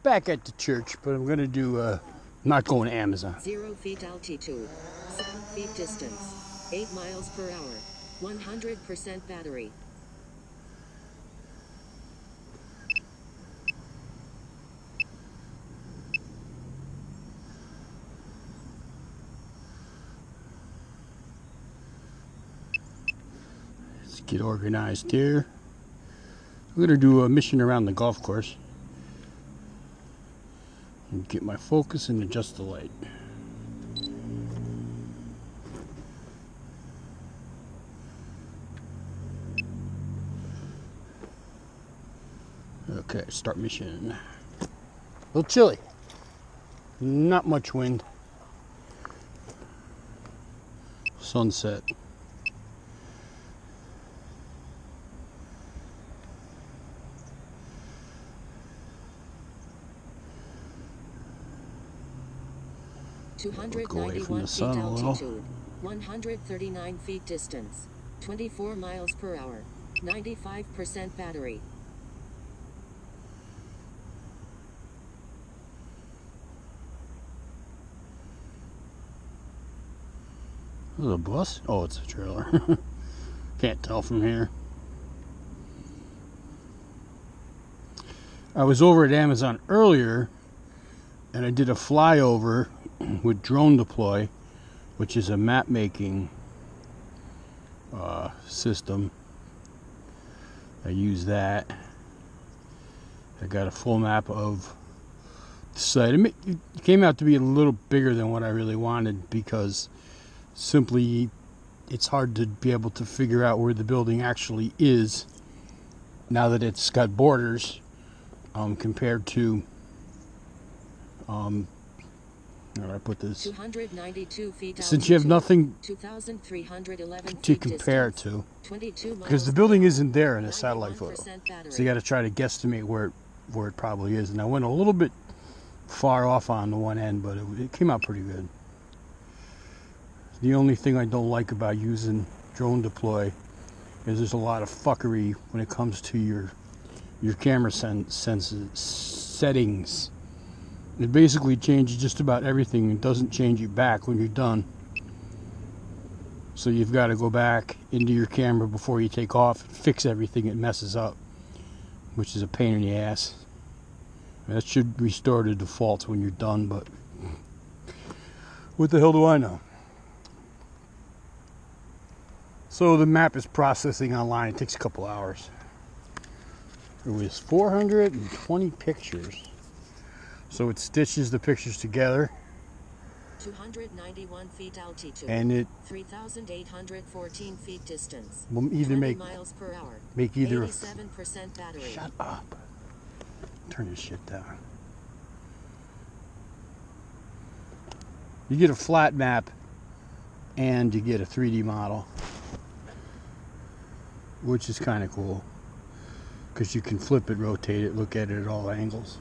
back at the church, but I'm gonna do not going to Amazon. 0 feet altitude, 7 feet distance, 8 miles per hour, 100% battery. Let's get organized here. I'm gonna do a mission around the golf course and get my focus and adjust the light. Okay, start mission. A little chilly. Not much wind. Sunset. Look away from the 291 feet sun a little. altitude, 139 feet distance, 24 miles per hour, 95% battery. Is it a bus? Oh, it's a trailer. Can't tell from here. I was over at Amazon earlier and I did a flyover with Drone Deploy, which is a map making system. I use that. I got a full map of the site. It came out to be a little bigger than what I really wanted because simply it's hard to be able to figure out where the building actually is now that it's got borders compared to how do I put this? 292 feet Since you have nothing 2,311 to feet compare distance, to, 22 because the miles building per isn't there in a hour, satellite photo, 91% battery. so you got to try to guesstimate where it probably is. And I went a little bit far off on the one end, but it came out pretty good. The only thing I don't like about using Drone Deploy is there's a lot of fuckery when it comes to your camera settings. It basically changes just about everything. It doesn't change it back when you're done. So you've got to go back into your camera before you take off and fix everything it messes up, which is a pain in the ass. That should restore to defaults when you're done, but what the hell do I know? So the map is processing online. It takes a couple hours. There was 420 pictures. So it stitches the pictures together. 291 feet altitude, And it 3,814 feet distance, will either 20 miles per hour, make either 87% battery. Shut up. Turn this shit down. You get a flat map and you get a 3D model, which is kind of cool because you can flip it, rotate it, look at it at all angles.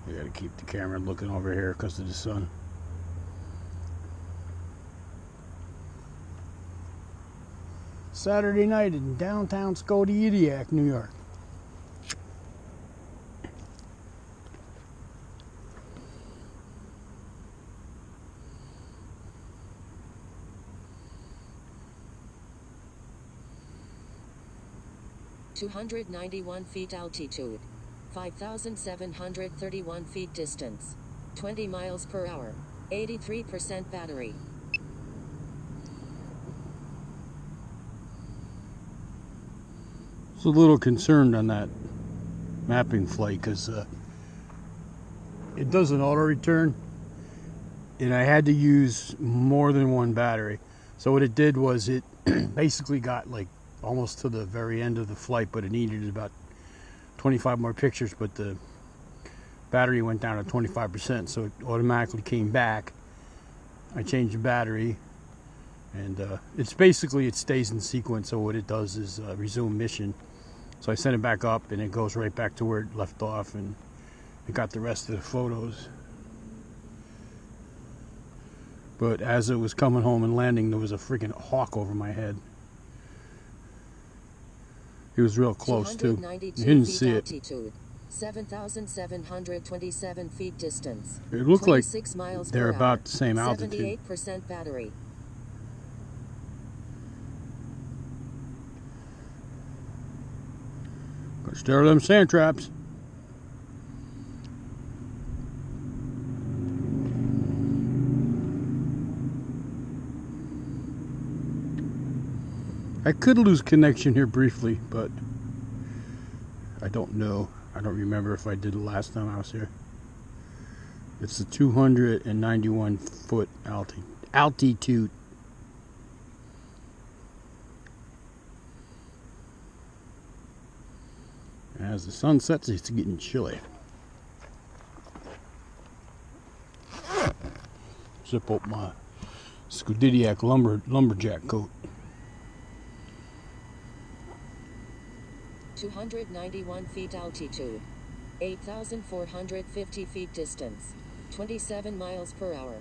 You gotta keep the camera looking over here because of the sun. Saturday night in downtown Scodiediac, New York. .291 feet altitude, 5,731 feet distance, 20 miles per hour, 83% battery. I was a little concerned on that mapping flight because it does an auto return and I had to use more than one battery. So what it did was it basically got like almost to the very end of the flight, but it needed about 25 more pictures, but the battery went down to 25%, so it automatically came back. I changed the battery, and it's basically, it stays in sequence, so what it does is resume mission. So I sent it back up, and it goes right back to where it left off, and it got the rest of the photos. But as it was coming home and landing, there was a freaking hawk over my head. He was real close too. You didn't see it. 7,727 feet distance. It looked like 26 miles they're per about hour. the same altitude. 78% battery. Gotta stir them sand traps. I could lose connection here briefly, but I don't know. I don't remember if I did the last time I was here. It's the 291 foot altitude. As the sun sets, it's getting chilly. Zip up my Scudidiac lumberjack coat. 291 feet altitude. 8,450 feet distance. 27 miles per hour.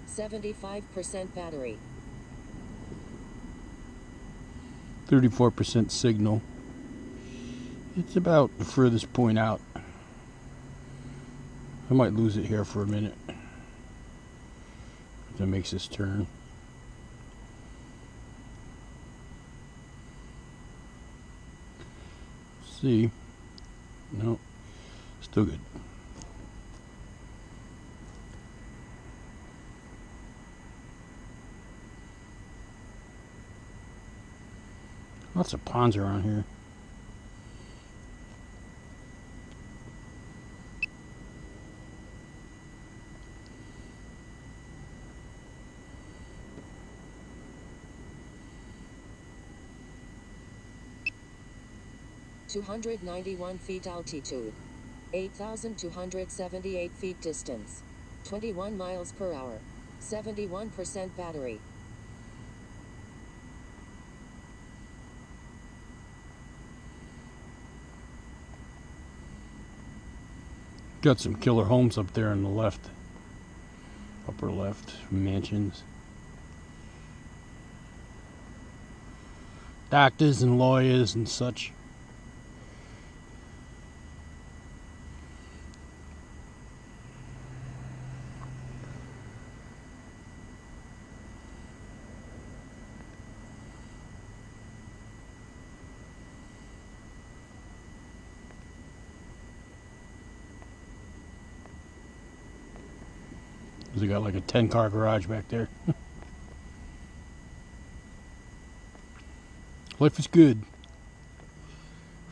75% battery. 34% signal. It's about the furthest point out. I might lose it here for a minute. If it makes this turn. See. No. Still good. Lots of ponds around here. .291 feet altitude. 8,278 feet distance. 21 miles per hour. 71% battery. Got some killer homes up there on the left. Upper left. Mansions. Doctors and lawyers and such. They got like a 10-car garage back there. Life is good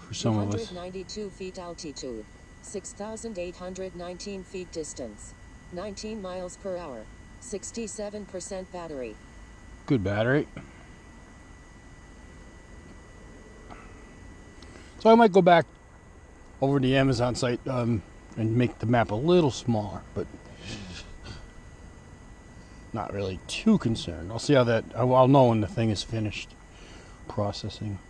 for some of us. 292 feet altitude. 6,819 feet distance. 19 miles per hour. 67% battery. Good battery. So I might go back over to the Amazon site and make the map a little smaller, but not really too concerned. I'll see how that, I'll know when the thing is finished processing.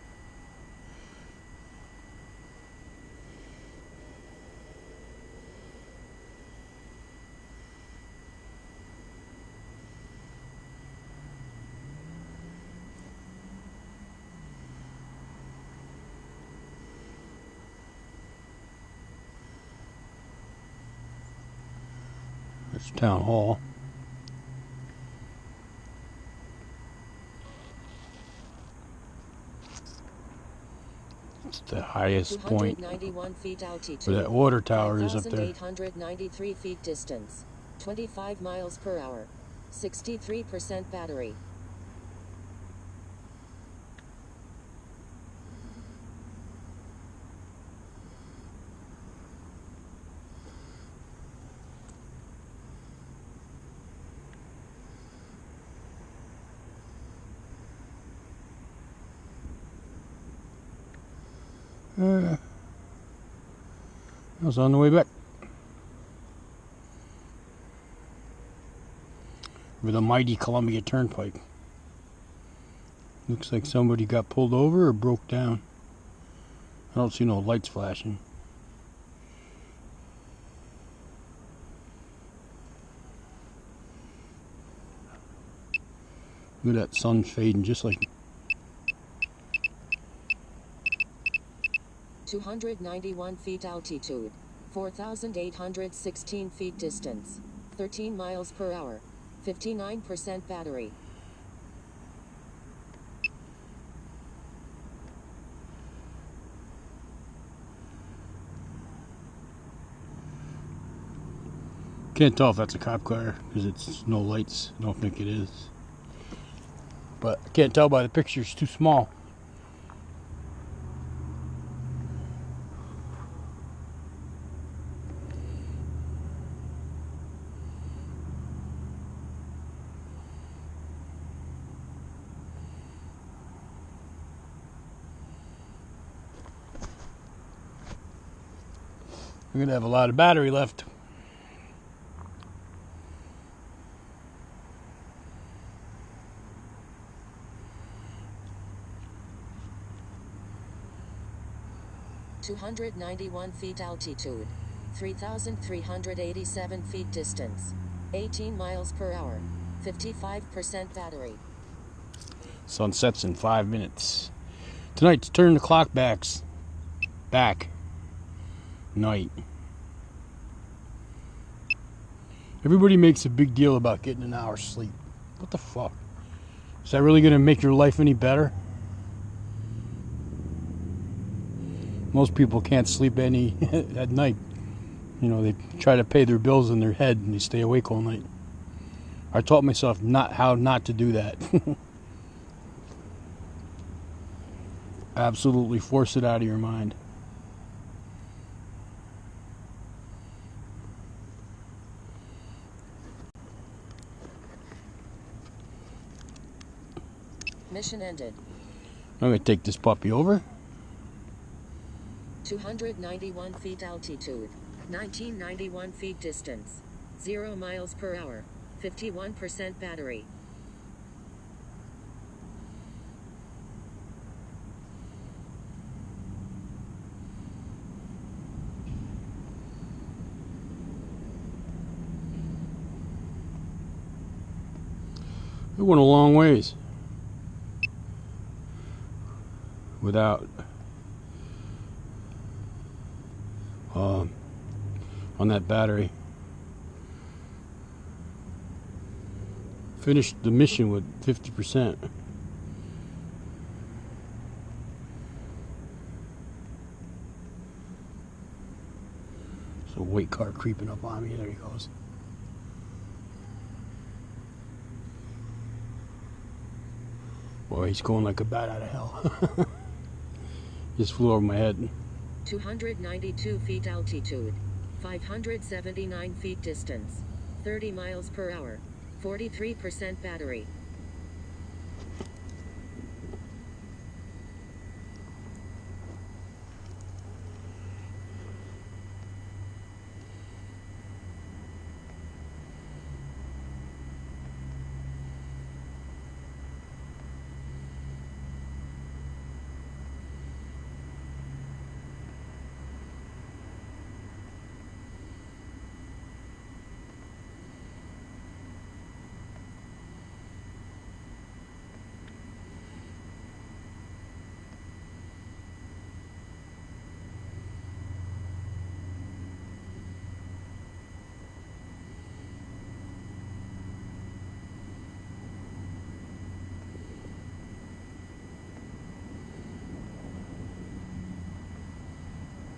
That's Town Hall. It's the highest point 291 feet altitude. where that water tower is up there. 893 feet distance. 25 miles per hour. 63% battery. I was on the way back. Over the mighty Columbia Turnpike. Looks like somebody got pulled over or broke down. I don't see no lights flashing. Look at that sun fading just like 291 feet altitude, 4,816 feet distance, 13 miles per hour, 59% battery. can't tell if that's a cop car because it's no lights. I don't think it is. But I can't tell by the picture, it's too small. We're gonna have a lot of battery left. (291 feet altitude, 3,387 feet distance, 18 miles per hour, 55% battery). Sun sets in 5 minutes. Tonight, to turn the clock back. Night. Everybody makes a big deal about getting an hour's sleep. What the fuck? Is that really going to make your life any better? Most people can't sleep any at night. You know, they try to pay their bills in their head and they stay awake all night. I taught myself how not to do that. Absolutely force it out of your mind. Mission ended. I'm going to take this puppy over. 291 feet altitude, 1991 feet distance, 0 miles per hour, 51% battery. It went a long ways without on that battery. Finished the mission with 50%. So white car creeping up on me. There he goes. Boy, he's going like a bat out of hell. Just flew over my head. 292 feet altitude, 579 feet distance, 30 miles per hour, 43% battery.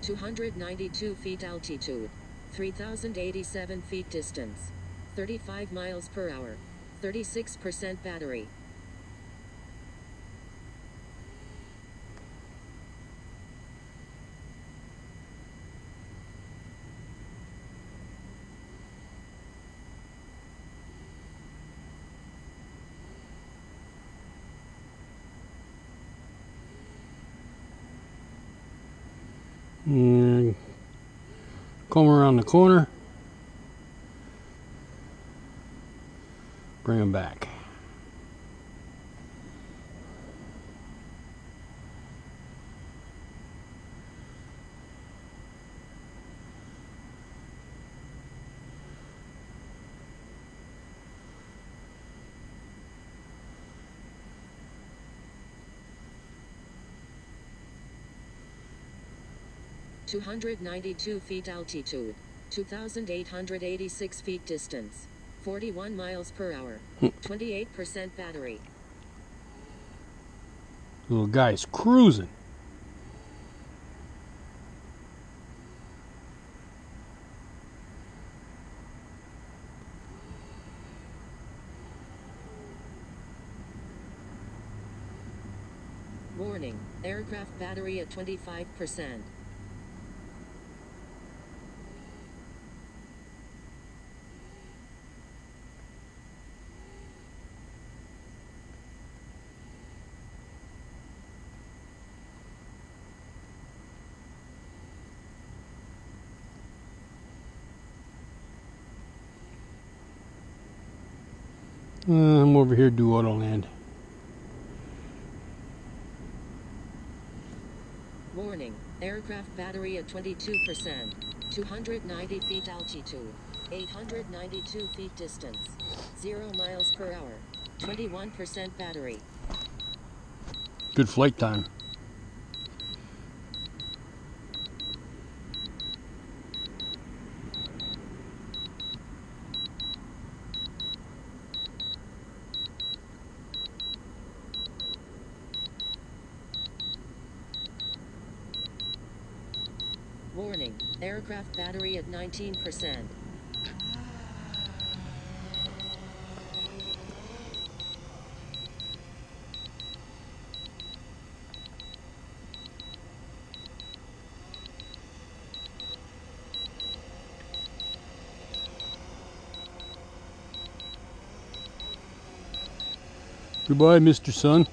(292 feet altitude, 3,087 feet distance, 35 miles per hour, 36% battery). And come around the corner, bring him back. 292 feet altitude, 2,886 feet distance, 41 miles per hour, 28% battery. Little guy's cruising. Warning, aircraft battery at 25%. I'm over here to Autoland. Warning, aircraft battery at 22%, 290 feet altitude, 892 feet distance, 0 miles per hour, 21% battery. Good flight time. Warning, aircraft battery at 19%. Goodbye, Mr. Sun.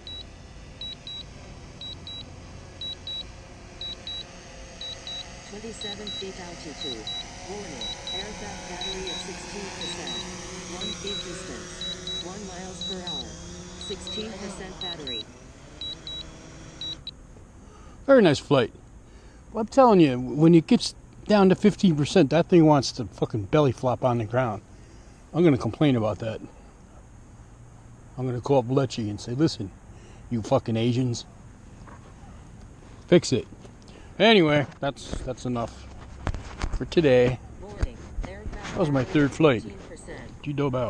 27 feet altitude. Warning, aircraft battery at 16%. 1 feet distance. 1 miles per hour. 16% battery. Very nice flight. Well, I'm telling you, when it gets down to 15%, that thing wants to fucking belly flop on the ground. I'm going to complain about that. I'm going to call up Lecce and say, listen, you fucking Asians, fix it. Anyway, that's enough for today. Warning, That was my third flight. aircraft G-Dobe out.